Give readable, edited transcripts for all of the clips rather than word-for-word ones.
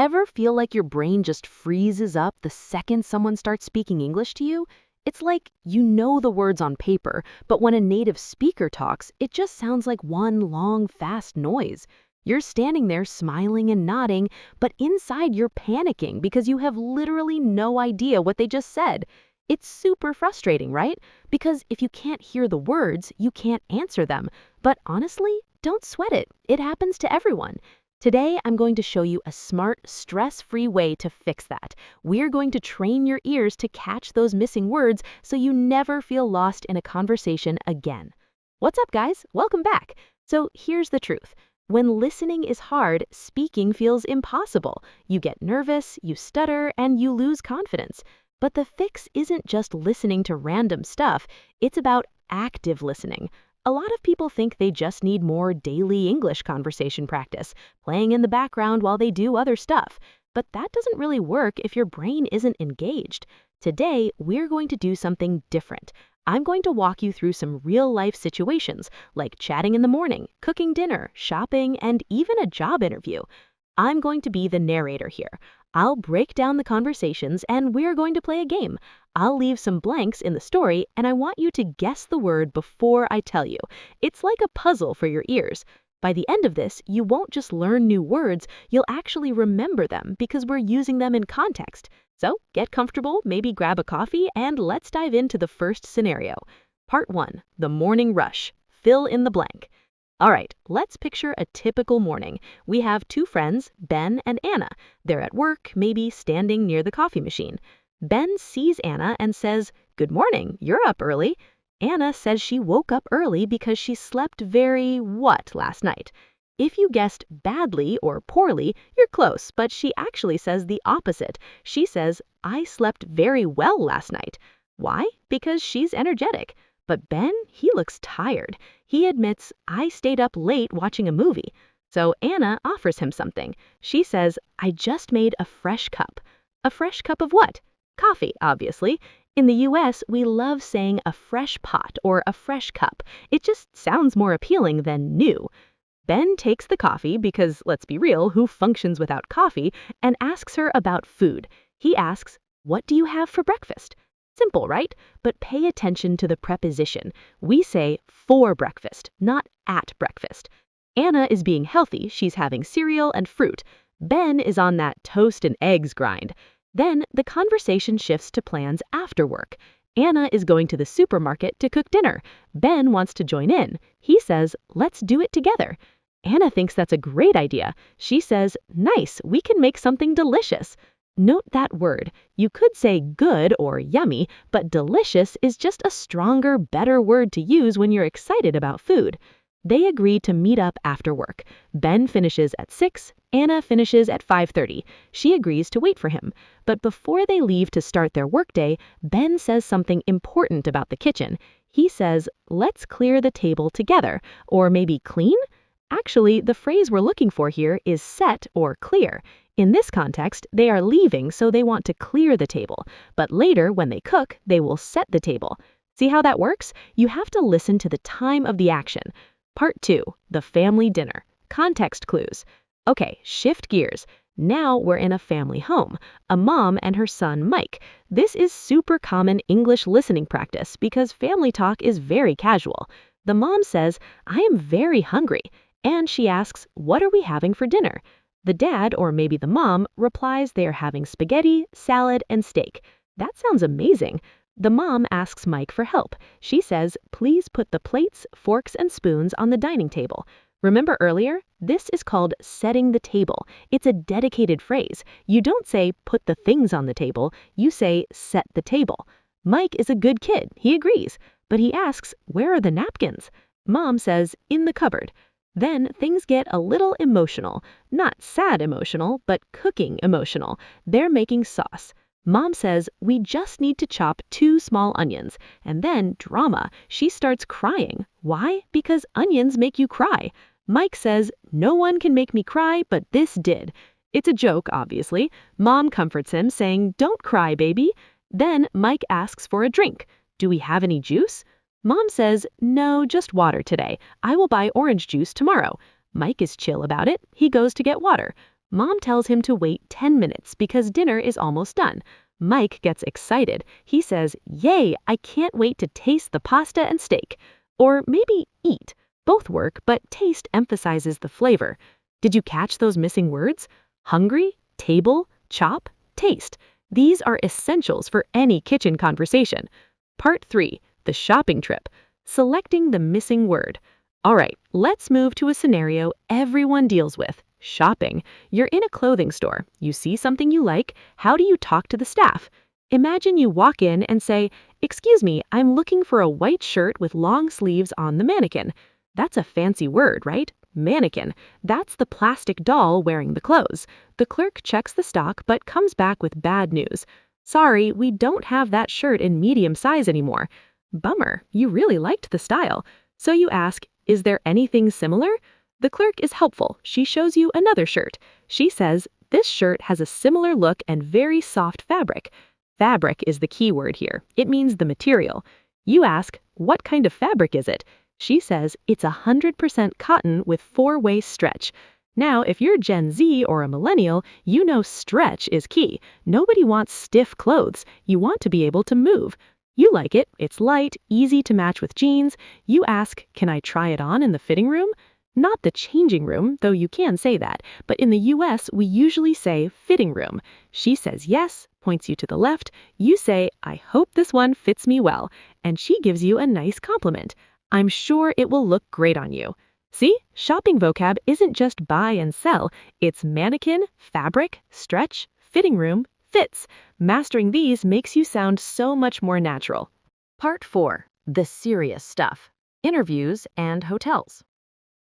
Ever feel like your brain just freezes up the second someone starts speaking English to you? It's like you know the words on paper, but when a native speaker talks, it just sounds like one long, fast noise. You're standing there smiling and nodding, but inside you're panicking because you have literally no idea what they just said. It's super frustrating, right? Because if you can't hear the words, you can't answer them. But honestly, don't sweat it. It happens to everyone. Today, I'm going to show you a smart, stress-free way to fix that. We're going to train your ears to catch those missing words so you never feel lost in a conversation again. What's up, guys? Welcome back. So here's the truth. When listening is hard, speaking feels impossible. You get nervous, you stutter, and you lose confidence. But the fix isn't just listening to random stuff, it's about active listening. A lot of people think they just need more daily English conversation practice, playing in the background while they do other stuff. But that doesn't really work if your brain isn't engaged. Today, we're going to do something different. I'm going to walk you through some real-life situations, like chatting in the morning, cooking dinner, shopping, and even a job interview. I'm going to be the narrator here. I'll break down the conversations and we're going to play a game. I'll leave some blanks in the story and I want you to guess the word before I tell you. It's like a puzzle for your ears. By the end of this, you won't just learn new words, you'll actually remember them because we're using them in context. So get comfortable, maybe grab a coffee, and let's dive into the first scenario. Part 1, the morning rush. Fill in the blank. All right, let's picture a typical morning. We have two friends, Ben and Anna. They're at work, maybe standing near the coffee machine. Ben sees Anna and says, "Good morning, you're up early." Anna says she woke up early because she slept very what last night? If you guessed badly or poorly, you're close, but she actually says the opposite. She says, "I slept very well last night." Why? Because she's energetic. But Ben, he looks tired. He admits, "I stayed up late watching a movie." So Anna offers him something. She says, "I just made a fresh cup." A fresh cup of what? Coffee, obviously. In the US, we love saying a fresh pot or a fresh cup. It just sounds more appealing than new. Ben takes the coffee because, let's be real, who functions without coffee, and asks her about food. He asks, "What do you have for breakfast?" Simple, right? But pay attention to the preposition. We say for breakfast, not at breakfast. Anna is being healthy. She's having cereal and fruit. Ben is on that toast and eggs grind. Then the conversation shifts to plans after work. Anna is going to the supermarket to cook dinner. Ben wants to join in. He says, "Let's do it together." Anna thinks that's a great idea. She says, "Nice, we can make something delicious." Note that word. You could say good or yummy, but delicious is just a stronger, better word to use when you're excited about food. They agree to meet up after work. Ben finishes at 6, Anna finishes at 5:30. She agrees to wait for him. But before they leave to start their workday, Ben says something important about the kitchen. He says, "Let's clear the table together," or maybe clean? Actually, the phrase we're looking for here is set or clear. In this context, they are leaving, so they want to clear the table. But later, when they cook, they will set the table. See how that works? You have to listen to the time of the action. Part 2, the family dinner. Context clues. Okay, shift gears. Now we're in a family home, a mom and her son Mike. This is super common English listening practice because family talk is very casual. The mom says, "I am very hungry." And she asks, "What are we having for dinner?" The dad, or maybe the mom, replies they are having spaghetti, salad, and steak. That sounds amazing. The mom asks Mike for help. She says, "Please put the plates, forks, and spoons on the dining table." Remember earlier? This is called setting the table. It's a dedicated phrase. You don't say, "Put the things on the table." You say, "Set the table." Mike is a good kid. He agrees. But he asks, "Where are the napkins?" Mom says, "In the cupboard." Then things get a little emotional. Not sad emotional, but cooking emotional. They're making sauce. Mom says, "We just need to chop 2 small onions." And then drama. She starts crying. Why? Because onions make you cry. Mike says, "No one can make me cry, but this did." It's a joke, obviously. Mom comforts him, saying, "Don't cry, baby." Then Mike asks for a drink. "Do we have any juice?" Mom says, "No, just water today. I will buy orange juice tomorrow." Mike is chill about it. He goes to get water. Mom tells him to wait 10 minutes because dinner is almost done. Mike gets excited. He says, "Yay, I can't wait to taste the pasta and steak." Or maybe eat. Both work, but taste emphasizes the flavor. Did you catch those missing words? Hungry, table, chop, taste. These are essentials for any kitchen conversation. Part 3, the shopping trip. Selecting the missing word. All right, let's move to a scenario everyone deals with. Shopping. You're in a clothing store. You see something you like. How do you talk to the staff? Imagine you walk in and say, "Excuse me, I'm looking for a white shirt with long sleeves on the mannequin." That's a fancy word, right? Mannequin. That's the plastic doll wearing the clothes. The clerk checks the stock but comes back with bad news. "Sorry, we don't have that shirt in medium size anymore." Bummer, you really liked the style. So you ask, "Is there anything similar?" The clerk is helpful. She shows you another shirt. She says, "This shirt has a similar look and very soft fabric." Fabric is the key word here. It means the material. You ask, "What kind of fabric is it?" She says, "It's 100% cotton with 4-way stretch." Now, if you're Gen Z or a millennial, you know stretch is key. Nobody wants stiff clothes. You want to be able to move. You like it. It's light, easy to match with jeans. You ask, "Can I try it on in the fitting room?" Not the changing room, though you can say that, but in the US, we usually say fitting room. She says yes, points you to the left. You say, "I hope this one fits me well," and she gives you a nice compliment. "I'm sure it will look great on you." See, shopping vocab isn't just buy and sell. It's mannequin, fabric, stretch, fitting room, fits. Mastering these makes you sound so much more natural. Part 4, the serious stuff. Interviews and hotels.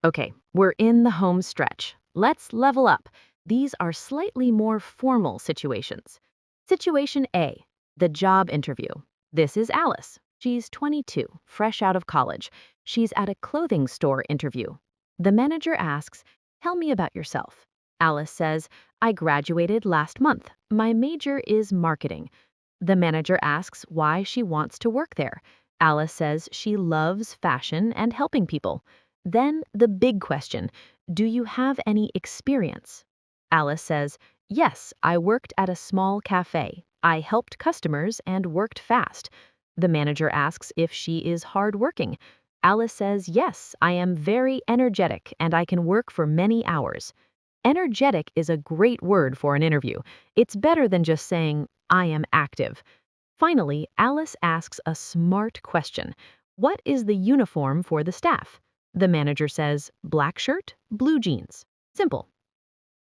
Okay, we're in the home stretch. Let's level up. These are slightly more formal situations. Situation A, the job interview. This is Alice. She's 22, fresh out of college. She's at a clothing store interview. The manager asks, "Tell me about yourself." Alice says, "I graduated last month. My major is marketing." The manager asks why she wants to work there. Alice says she loves fashion and helping people. Then the big question, do you have any experience? Alice says, "Yes, I worked at a small cafe. I helped customers and worked fast." The manager asks if she is hardworking. Alice says, "Yes, I am very energetic and I can work for many hours." Energetic is a great word for an interview. It's better than just saying, "I am active." Finally, Alice asks a smart question. What is the uniform for the staff? The manager says, "Black shirt, blue jeans." Simple.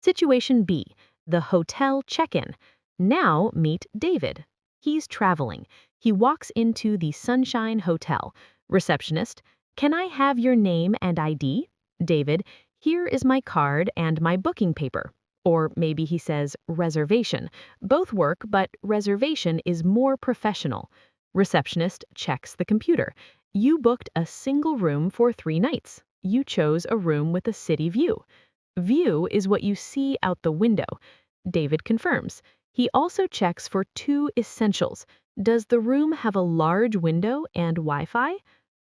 Situation B, the hotel check-in. Now meet David. He's traveling. He walks into the Sunshine Hotel. Receptionist, "Can I have your name and ID?" David, "Here is my card and my booking paper." Or maybe he says reservation. Both work, but reservation is more professional. Receptionist checks the computer. You booked a single room for 3 nights. You chose a room with a city view. View is what you see out the window. David confirms. He also checks for 2 essentials. Does the room have a large window and Wi-Fi?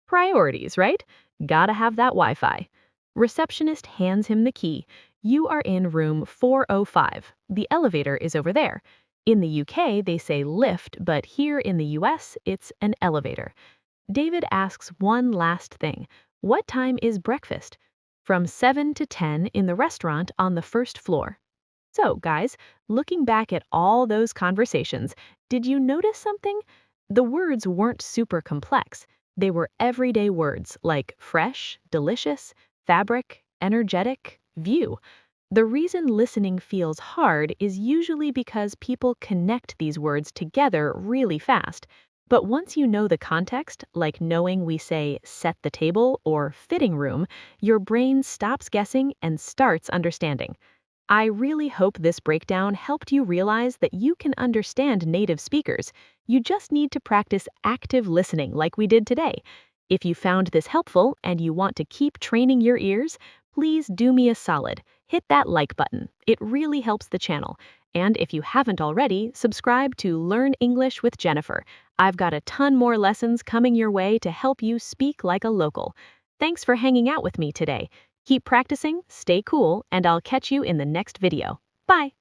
Priorities, right? Gotta have that Wi-Fi. Receptionist hands him the key. You are in room 405. The elevator is over there. In the UK, they say lift, but here in the US, it's an elevator. David asks one last thing. What time is breakfast? From 7 to 10 in the restaurant on the first floor. So, guys, looking back at all those conversations, did you notice something? The words weren't super complex. They were everyday words like fresh, delicious, fabric, energetic, view. The reason listening feels hard is usually because people connect these words together really fast. But once you know the context, like knowing we say set the table or fitting room, your brain stops guessing and starts understanding. I really hope this breakdown helped you realize that you can understand native speakers. You just need to practice active listening like we did today. If you found this helpful and you want to keep training your ears, please do me a solid. Hit that like button. It really helps the channel. And if you haven't already, subscribe to Learn English with Jennifer. I've got a ton more lessons coming your way to help you speak like a local. Thanks for hanging out with me today. Keep practicing, stay cool, and I'll catch you in the next video. Bye!